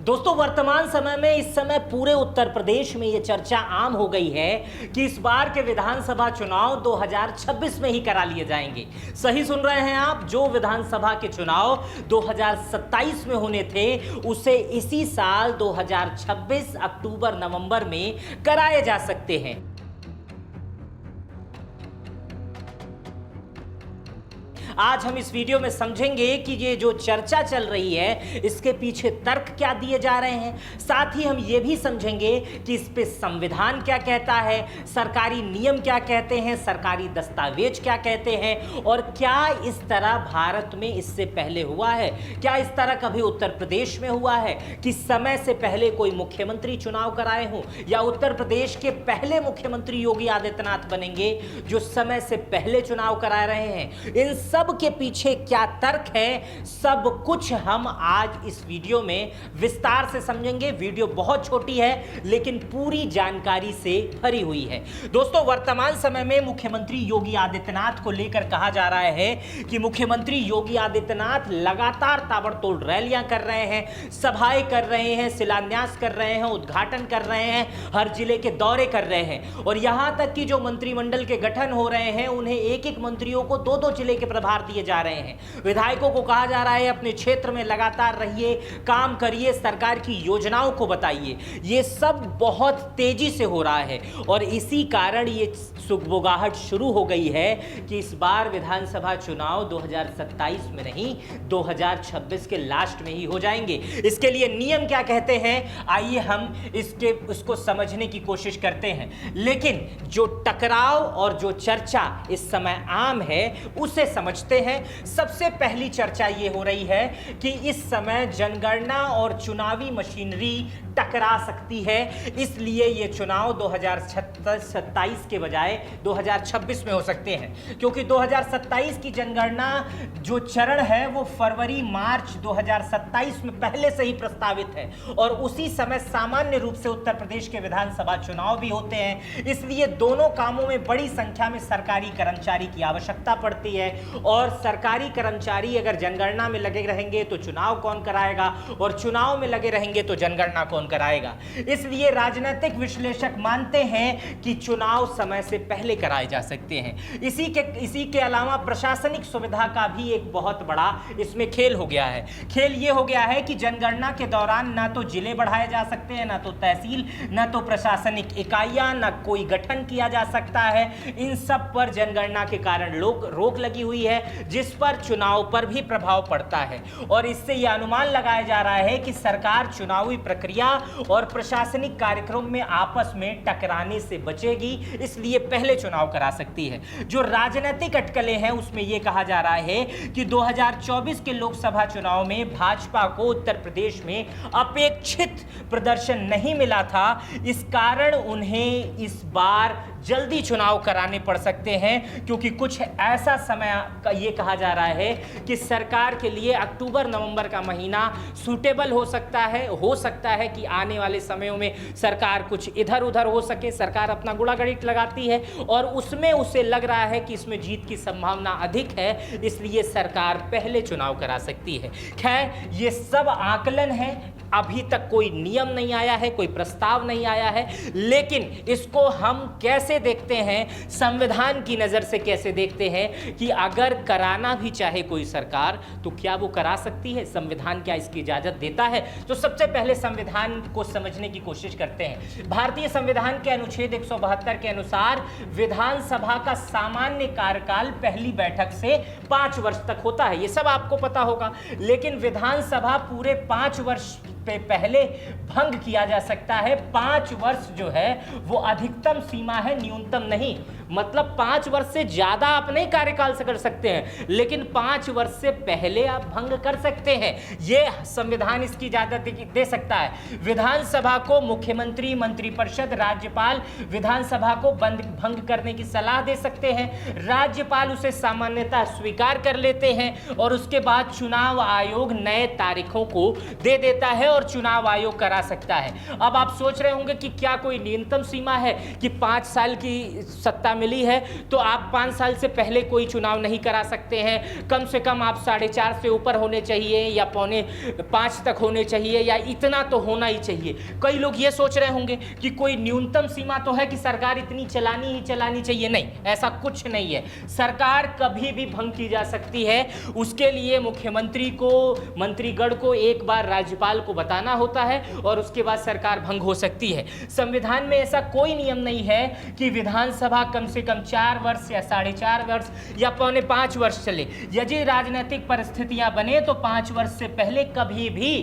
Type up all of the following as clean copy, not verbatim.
दोस्तों, वर्तमान समय में इस समय पूरे उत्तर प्रदेश में यह चर्चा आम हो गई है कि इस बार के विधानसभा चुनाव 2026 में ही करा लिए जाएंगे। सही सुन रहे हैं आप, जो विधानसभा के चुनाव 2027 में होने थे उसे इसी साल 2026 अक्टूबर नवंबर में कराए जा सकते हैं। आज हम इस वीडियो में समझेंगे कि ये जो चर्चा चल रही है इसके पीछे तर्क क्या दिए जा रहे हैं। साथ ही हम ये भी समझेंगे कि इस पे संविधान क्या कहता है, सरकारी नियम क्या कहते हैं, सरकारी दस्तावेज क्या कहते हैं और क्या इस तरह भारत में इससे पहले हुआ है। क्या इस तरह कभी उत्तर प्रदेश में हुआ है कि समय से पहले कोई मुख्यमंत्री चुनाव कराए हों, या उत्तर प्रदेश के पहले मुख्यमंत्री योगी आदित्यनाथ बनेंगे जो समय से पहले चुनाव करा रहे हैं। इन सब के पीछे क्या तर्क है, सब कुछ हम आज इस वीडियो में विस्तार से समझेंगे। वीडियो बहुत छोटी है लेकिन पूरी जानकारी से भरी हुई है। दोस्तों, वर्तमान समय में मुख्यमंत्री योगी आदित्यनाथ को लेकर कहा जा रहा है कि मुख्यमंत्री योगी आदित्यनाथ लगातार ताबड़तोड़ रैलियां कर रहे हैं, सभाएं कर रहे हैं, शिलान्यास कर रहे हैं, उद्घाटन कर रहे हैं, हर जिले के दौरे कर रहे हैं और यहां तक कि जो मंत्रिमंडल के गठन हो रहे हैं उन्हें एक एक मंत्रियों को दो दो जिले के प्रभार दिए जा रहे हैं। विधायकों को कहा जा रहा है अपने क्षेत्र में लगातार रहिए, काम करिए, सरकार की योजनाओं को बताइए। ये सब बहुत तेजी से हो रहा है और इसी कारण ये सुगबुगाहट शुरू हो गई है कि इस बार विधानसभा चुनाव 2027 में नहीं 2026 के लास्ट में ही हो जाएंगे। इसके लिए नियम क्या कहते हैं, आइए हम उसको समझने की कोशिश करते हैं। लेकिन जो टकराव और जो चर्चा इस समय आम है उसे समझते हैं। सबसे पहली चर्चा ये हो रही है कि इस समय जनगणना और चुनावी मशीनरी टकरा सकती है, इसलिए ये चुनाव 2027 के बजाय 2026 में हो सकते हैं, क्योंकि 2027 की जनगणना जो चरण है वो फरवरी मार्च 2027 में पहले से ही प्रस्तावित है और उसी समय सामान्य रूप से उत्तर प्रदेश के विधानसभा चुनाव भी होते हैं। इसलिए दोनों कामों में बड़ी संख्या में सरकारी कर्मचारी की आवश्यकता पड़ती है और सरकारी कर्मचारी अगर जनगणना में लगे रहेंगे तो चुनाव कौन कराएगा और चुनाव में लगे रहेंगे तो जनगणना कौन कराएगा। इसलिए राजनीतिक विश्लेषक मानते हैं कि चुनाव समय से पहले कराए जा सकते हैं। इसी के अलावा प्रशासनिक सुविधा का भी एक बहुत बड़ा इसमें खेल हो गया है। खेल ये हो गया है कि जनगणना के दौरान ना तो जिले बढ़ाए जा सकते हैं, ना तो तहसील, ना तो प्रशासनिक इकाइयां, ना कोई गठन किया जा सकता है। इन सब पर जनगणना के कारण रोक लगी हुई है, जिस पर चुनाव पर भी प्रभाव पड़ता है और इससे यह अनुमान लगाया जा रहा है कि सरकार चुनावी प्रक्रिया और प्रशासनिक कार्यक्रम में आपस में टकराने से बचेगी, इसलिए पहले चुनाव करा सकती है। जो राजनीतिक अटकलें हैं उसमें यह कहा जा रहा है कि 2024 के लोकसभा चुनाव में भाजपा को उत्तर प्रदेश में अपेक्षित प्रदर्शन नहीं मिला था, इस कारण उन्हें इस बार जल्दी चुनाव कराने पड़ सकते हैं, क्योंकि कुछ ऐसा समय का ये कहा जा रहा है कि सरकार के लिए अक्टूबर नवंबर का महीना सूटेबल हो सकता है कि आने वाले समयों में सरकार कुछ इधर उधर हो सके। सरकार अपना गुड़ागड़ित लगाती है और उसमें उसे लग रहा है कि इसमें जीत की संभावना अधिक है, इसलिए सरकार पहले चुनाव करा सकती है। खैर, ये सब आकलन है, अभी तक कोई नियम नहीं आया है, कोई प्रस्ताव नहीं आया है, लेकिन इसको हम कैसे देखते हैं, संविधान की नज़र से कैसे देखते हैं कि अगर कराना भी चाहे कोई सरकार तो क्या वो करा सकती है, संविधान क्या इसकी इजाज़त देता है। तो सबसे पहले संविधान को समझने की कोशिश करते हैं। भारतीय संविधान के अनुच्छेद 172 के अनुसार विधानसभा का सामान्य कार्यकाल पहली बैठक से 5 वर्ष तक होता है, ये सब आपको पता होगा। लेकिन विधानसभा पूरे 5 वर्ष पहले भंग किया जा सकता है। 5 वर्ष जो है वो अधिकतम सीमा है, न्यूनतम नहीं। मतलब 5 वर्ष से ज्यादा आप नहीं कार्यकाल से कर सकते हैं, लेकिन 5 वर्ष से पहले आप भंग कर सकते हैं, ये संविधान इसकी इजाजत दे सकता है। विधानसभा को मुख्यमंत्री, मंत्रिपरिषद, राज्यपाल विधानसभा को भंग करने की सलाह दे सकते हैं। राज्यपाल उसे सामान्यतः स्वीकार कर लेते हैं और उसके बाद चुनाव आयोग नए तारीखों को दे देता है और चुनाव आयोग करा सकता है। अब आप सोच रहे होंगे कि क्या कोई न्यूनतम सीमा है कि 5 साल की सत्ता मिली है तो आप 5 साल से पहले कोई चुनाव नहीं करा सकते हैं। कम से कम आप 4.5 से ऊपर होने चाहिए या 4.25 तक होने चाहिए या इतना तो होना ही चाहिए। कई लोग ये सोच रहे होंगे कि कोई न्यूनतम सीमा तो है कि सरकार इतनी चलानी ही चलानी चाहिए। नहीं, ऐसा कुछ नहीं है। सरकार कभी भी भंग की जा सकती है। उसके लिए मुख्यमंत्री को, मंत्रीगण को एक बार राज्यपाल को बताना होता है और उसके बाद सरकार भंग हो सकती है। संविधान में ऐसा कोई नियम नहीं है कि विधानसभा कम से कम 4 वर्ष या 4.5 वर्ष या 4.25 वर्ष चले। यदि राजनीतिक परिस्थितियां बने तो 5 वर्ष से पहले कभी भी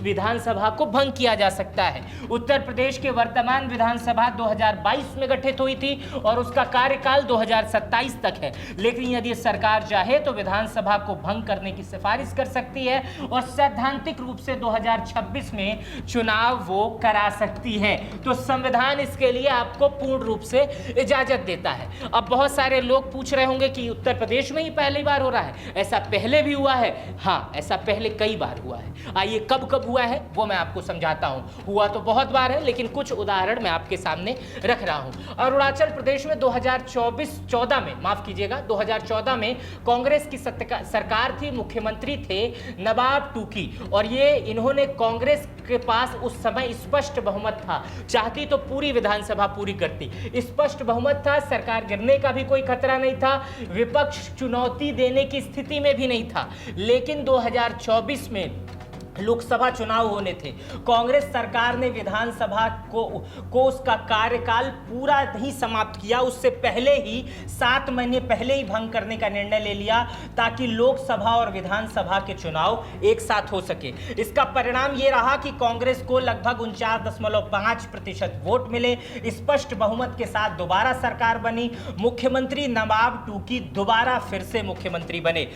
विधानसभा को भंग किया जा सकता है। उत्तर प्रदेश के वर्तमान विधानसभा 2022 में गठित हुई थी और उसका कार्यकाल 2027 तक है। लेकिन यदि सरकार चाहे तो विधानसभा को भंग करने की सिफारिश कर सकती है और सैद्धांतिक रूप से 2026 में चुनाव वो करा सकती है। तो संविधान इसके लिए आपको पूर्ण रूप से इजाजत देता है। अब बहुत सारे लोग पूछ रहे होंगे कि उत्तर प्रदेश में ही पहली बार हो रहा है, ऐसा पहले भी हुआ है? हाँ, ऐसा पहले कई बार हुआ है। आइए कब हुआ है वो मैं आपको समझाता हूं। हुआ तो बहुत बार है, लेकिन कुछ उदाहरण मैं आपके सामने रख रहा हूं। अरुणाचल प्रदेश में 2014 में, माफ कीजिएगा, 2014 में कांग्रेस की सरकार थी, मुख्यमंत्री थे नवाब टूकी, और ये इन्होंने, कांग्रेस के पास उस समय स्पष्ट बहुमत था, चाहती तो पूरी विधानसभा पूरी करती। स्पष्ट बहुमत था, सरकार गिरने का भी कोई खतरा नहीं था, विपक्ष चुनौती देने की स्थिति में भी नहीं था। लेकिन 2024 में लोकसभा चुनाव होने थे। कांग्रेस सरकार ने विधानसभा को उसका कार्यकाल पूरा नहीं समाप्त किया, उससे पहले ही 7 महीने पहले ही भंग करने का निर्णय ले लिया ताकि लोकसभा और विधानसभा के चुनाव एक साथ हो सके। इसका परिणाम यह रहा कि कांग्रेस को लगभग 49.5% वोट मिले, स्पष्ट बहुमत के साथ दोबारा सरकार बनी, मुख्यमंत्री नवाब टूकी दोबारा फिर से मुख्यमंत्री बने।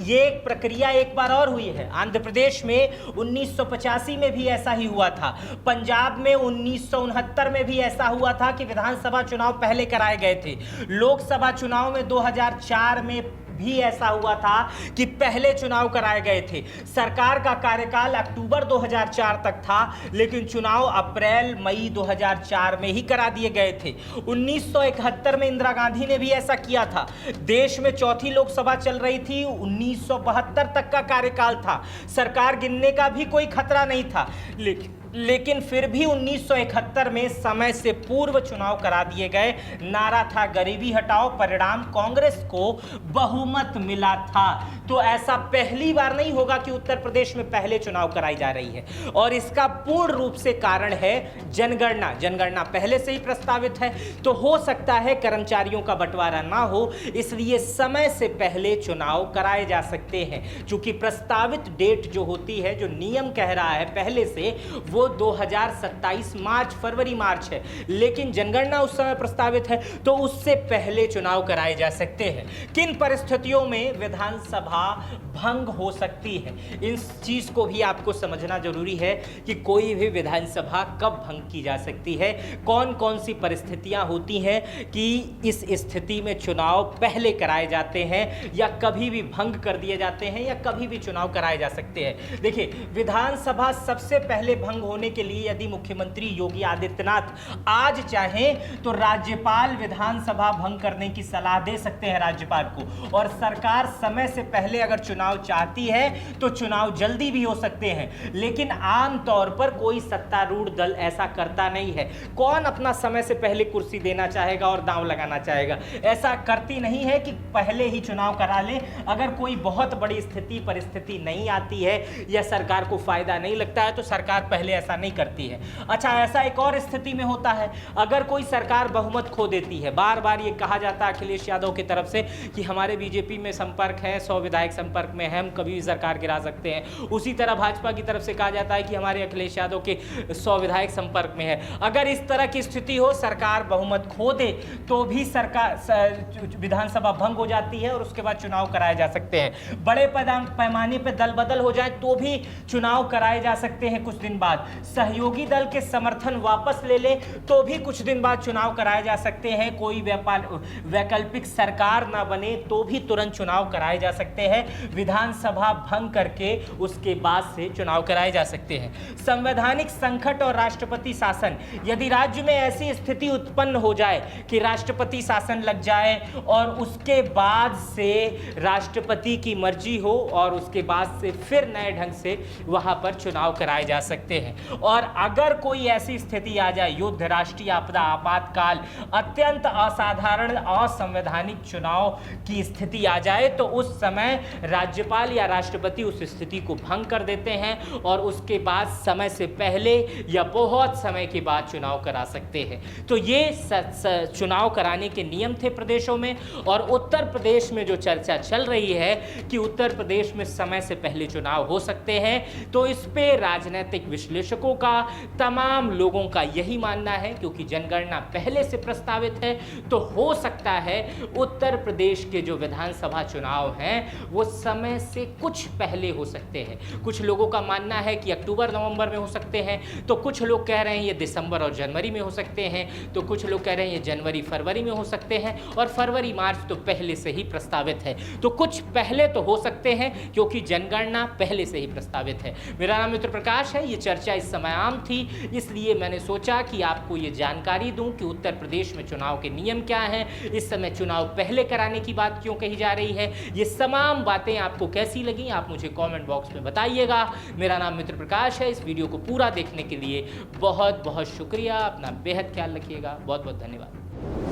ये प्रक्रिया एक बार और हुई है। आंध्र प्रदेश में 1985 में भी ऐसा ही हुआ था। पंजाब में 1969 में भी ऐसा हुआ था कि विधानसभा चुनाव पहले कराए गए थे। लोकसभा चुनाव में 2004 में भी ऐसा हुआ था कि पहले चुनाव कराए गए थे। सरकार का कार्यकाल अक्टूबर 2004 तक था, लेकिन चुनाव अप्रैल मई 2004 में ही करा दिए गए थे। 1971 में इंदिरा गांधी ने भी ऐसा किया था। देश में चौथी लोकसभा चल रही थी, 1972 तक का कार्यकाल था, सरकार गिरने का भी कोई खतरा नहीं था, लेकिन फिर भी 1971 में समय से पूर्व चुनाव करा दिए गए। नारा था गरीबी हटाओ, परिणाम कांग्रेस को बहुमत मिला था। तो ऐसा पहली बार नहीं होगा कि उत्तर प्रदेश में पहले चुनाव कराई जा रही है, और इसका पूर्ण रूप से कारण है जनगणना। जनगणना पहले से ही प्रस्तावित है, तो हो सकता है कर्मचारियों का बंटवारा ना हो, इसलिए समय से पहले चुनाव कराए जा सकते हैं। चूंकि प्रस्तावित डेट जो होती है, जो नियम कह रहा है पहले से, वो 2027 मार्च, फरवरी मार्च है, लेकिन जनगणना उस समय प्रस्तावित है, तो उससे पहले चुनाव कराए जा सकते हैं। किन परिस्थितियों में विधानसभा भंग हो सकती है, इस चीज को भी आपको समझना जरूरी है कि कोई भी विधानसभा कब भंग की जा सकती है, कौन कौन सी परिस्थितियां होती हैं कि इस स्थिति में चुनाव पहले कराए जाते हैं या कभी भी भंग कर दिए जाते हैं या कभी भी चुनाव कराए जा सकते हैं। देखिए, विधानसभा सबसे पहले भंग होने के लिए यदि मुख्यमंत्री योगी आदित्यनाथ आज चाहें तो राज्यपाल विधानसभा भंग करने की सलाह दे सकते हैं राज्यपाल को, और सरकार समय से पहले अगर चुनाव चाहती है तो चुनाव जल्दी भी हो सकते हैं। लेकिन आम तौर पर कोई सत्तारूढ़ दल ऐसा करता नहीं है। कौन अपना समय से पहले कुर्सी देना चाहेगा और दांव लगाना चाहेगा? ऐसा करती नहीं है कि पहले ही चुनाव करा ले। अगर कोई बहुत बड़ी स्थिति परिस्थिति नहीं आती है या सरकार को फायदा नहीं लगता है तो सरकार पहले ऐसा नहीं करती है। अच्छा, ऐसा एक और स्थिति में होता है, अगर कोई सरकार बहुमत खो देती है। बार बार ये कहा जाता है अखिलेश यादव की तरफ से कि हमारे बीजेपी में संपर्क है, 100 विधायक संपर्क में है, हम कभी भी सरकार गिरा सकते हैं। उसी तरह भाजपा की तरफ से कहा जाता है कि हमारे अखिलेश यादव के 100 विधायक संपर्क में है। अगर इस तरह की स्थिति हो, सरकार बहुमत खो दे, तो भी सरकार विधानसभा भंग हो जाती है और उसके बाद चुनाव कराए जा सकते हैं। बड़े पैमाने पर दल बदल हो जाए तो भी चुनाव कराए जा सकते हैं कुछ दिन बाद। सहयोगी दल के समर्थन वापस ले ले तो भी कुछ दिन बाद चुनाव कराए जा सकते हैं। कोई वैकल्पिक सरकार ना बने तो भी तुरंत चुनाव कराए जा सकते हैं। विधानसभा भंग करके उसके बाद से चुनाव कराए जा सकते हैं। संवैधानिक संकट और राष्ट्रपति शासन, यदि राज्य में ऐसी स्थिति उत्पन्न हो जाए कि राष्ट्रपति शासन लग जाए और उसके बाद से राष्ट्रपति की मर्जी हो और उसके बाद से फिर नए ढंग से वहां पर चुनाव कराए जा सकते हैं। और अगर कोई ऐसी स्थिति आ जाए, युद्ध, राष्ट्रीय आपदा, आपातकाल, अत्यंत असाधारण असंवैधानिक चुनाव की स्थिति आ जाए तो उस समय राज्यपाल या राष्ट्रपति उस स्थिति को भंग कर देते हैं और उसके बाद समय से पहले या बहुत समय के बाद चुनाव करा सकते हैं। तो ये चुनाव कराने के नियम थे प्रदेशों में। और उत्तर प्रदेश में जो चर्चा चल रही है कि उत्तर प्रदेश में समय से पहले चुनाव हो सकते हैं, तो इस पे राजनीतिक विश्लेषकों का, तमाम लोगों का यही मानना है, क्योंकि जनगणना पहले से प्रस्तावित है तो हो सकता है उत्तर प्रदेश के जो विधानसभा चुनाव हैं वो समय से कुछ पहले हो सकते हैं। कुछ लोगों का मानना है कि अक्टूबर नवंबर में हो सकते हैं, तो कुछ लोग कह रहे हैं ये दिसंबर और जनवरी में हो सकते हैं, तो कुछ लोग कह रहे हैं ये जनवरी फरवरी में हो सकते हैं, और फरवरी मार्च तो पहले से ही प्रस्तावित है। तो कुछ पहले तो हो सकते हैं क्योंकि जनगणना पहले से ही प्रस्तावित है। मेरा नाम मित्र प्रकाश है। ये चर्चा इस समय आम थी, इसलिए मैंने सोचा कि आपको ये जानकारी दूं कि उत्तर प्रदेश में चुनाव के नियम क्या हैं, इस समय चुनाव पहले कराने की बात क्यों कही जा रही है। ये तमाम बातें आपको कैसी लगी आप मुझे कमेंट बॉक्स में बताइएगा। मेरा नाम मित्र प्रकाश है। इस वीडियो को पूरा देखने के लिए बहुत बहुत शुक्रिया। अपना बेहद ख्याल रखिएगा। बहुत बहुत धन्यवाद।